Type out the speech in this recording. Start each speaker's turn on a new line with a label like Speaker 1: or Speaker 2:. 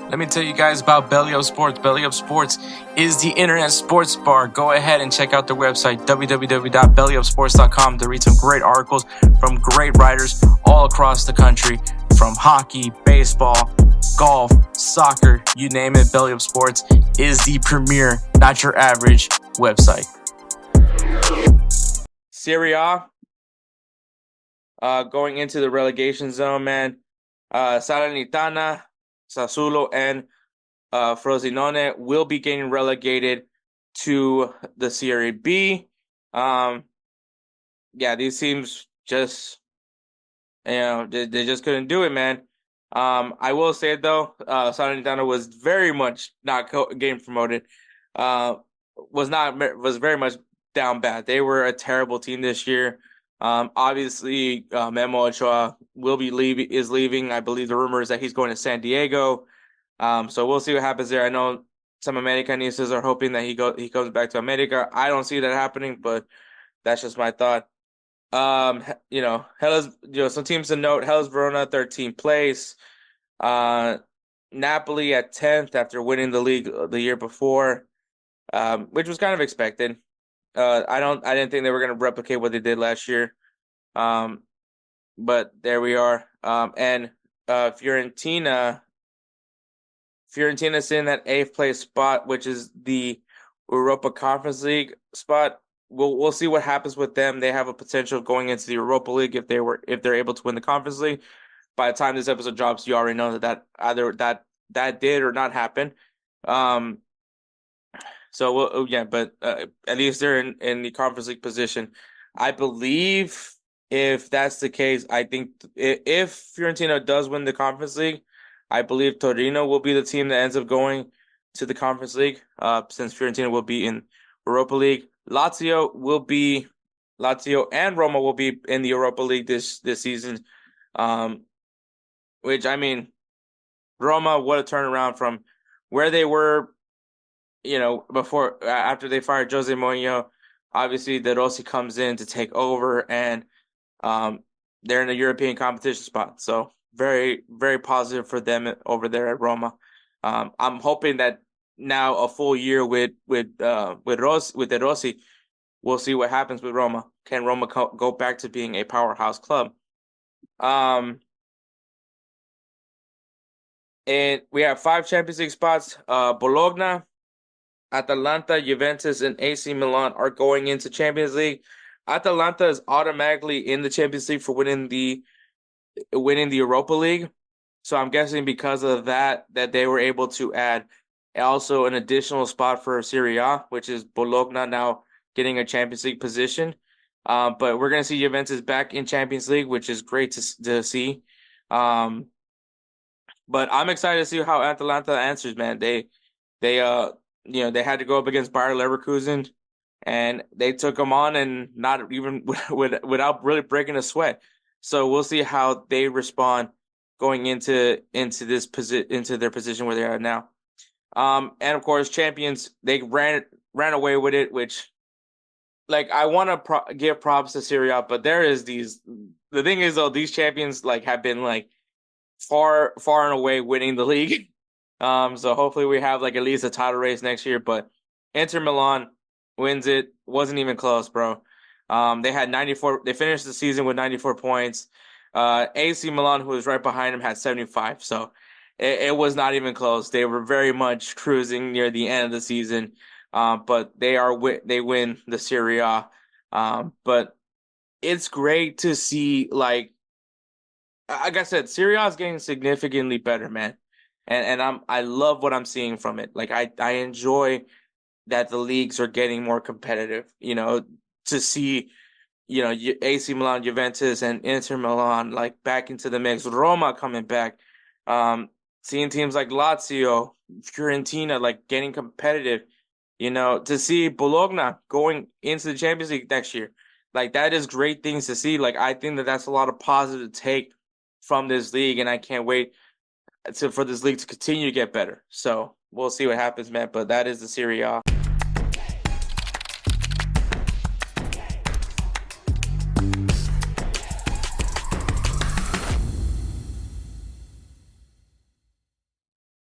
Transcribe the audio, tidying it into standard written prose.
Speaker 1: Let me tell you guys about BellyUpSports. BellyUpSports is the internet sports bar. Go ahead and check out their website, www.bellyupsports.com, to read some great articles from great writers all across the country, from hockey, baseball, golf, soccer, you name it. BellyUpSports is the premier, not your average website. Serie A, going into the relegation zone, man. Salernitana, Sassuolo, and Frosinone will be getting relegated to the Serie B. These teams just, they just couldn't do it, man. I will say though, Salernitana was very much not getting promoted. Was very much down bad. They were a terrible team this year. Obviously, Memo Ochoa is leaving. I believe the rumor is that he's going to San Diego. So we'll see what happens there. I know some Americanistas are hoping that he comes back to America. I don't see that happening, but that's just my thought. Hellas, some teams to note: Hellas Verona, 13th place. Napoli at 10th after winning the league the year before, which was kind of expected. I didn't think they were going to replicate what they did last year. But there we are. And Fiorentina Fiorentina in that 8th place spot, which is the Europa Conference League spot. We'll see what happens with them. They have a potential of going into the Europa League if they're able to win the Conference League. By the time this episode drops, you already know that either that did or not happen. But at least they're in the Conference League position. I believe if that's the case, I think if Fiorentina does win the Conference League, I believe Torino will be the team that ends up going to the Conference League, since Fiorentina will be in Europa League. Lazio and Roma will be in the Europa League this season. Which, I mean, Roma, what a turnaround from where they were, after they fired Jose Mourinho. Obviously, De Rossi comes in to take over, and they're in a European competition spot. So very, very positive for them over there at Roma. I'm hoping that now a full year with De Rossi, we'll see what happens with Roma. Can Roma go back to being a powerhouse club? And we have 5 Champions League spots. Bologna, Atalanta, Juventus, and AC Milan are going into Champions League. Atalanta is automatically in the Champions League for winning the Europa League. So I'm guessing because of that they were able to add also an additional spot for Serie A, which is Bologna now getting a Champions League position. But we're going to see Juventus back in Champions League, which is great to see. But I'm excited to see how Atalanta answers, man. They had to go up against Bayer Leverkusen, and they took them on, and not even without really breaking a sweat. So we'll see how they respond going into their position where they are now. And of course, champions, they ran away with it, which, like, I want to give props to Serie A, but the thing is though, these champions have been far and away winning the league. So hopefully we have at least a title race next year. But Inter Milan wins it. Wasn't even close, bro. They had 94. They finished the season with 94 points. AC Milan, who was right behind them, had 75. So it was not even close. They were very much cruising near the end of the season. But they win the Serie A. But it's great to see, like I said, Serie A is getting significantly better, man. And I love what I'm seeing from it. I enjoy that the leagues are getting more competitive, to see, AC Milan, Juventus, and Inter Milan back into the mix. Roma coming back. Seeing teams like Lazio, Fiorentina getting competitive, to see Bologna going into the Champions League next year. That is great things to see. I think that's a lot of positive take from this league, and I can't wait for this league to continue to get better. So we'll see what happens, man. But that is the Serie A.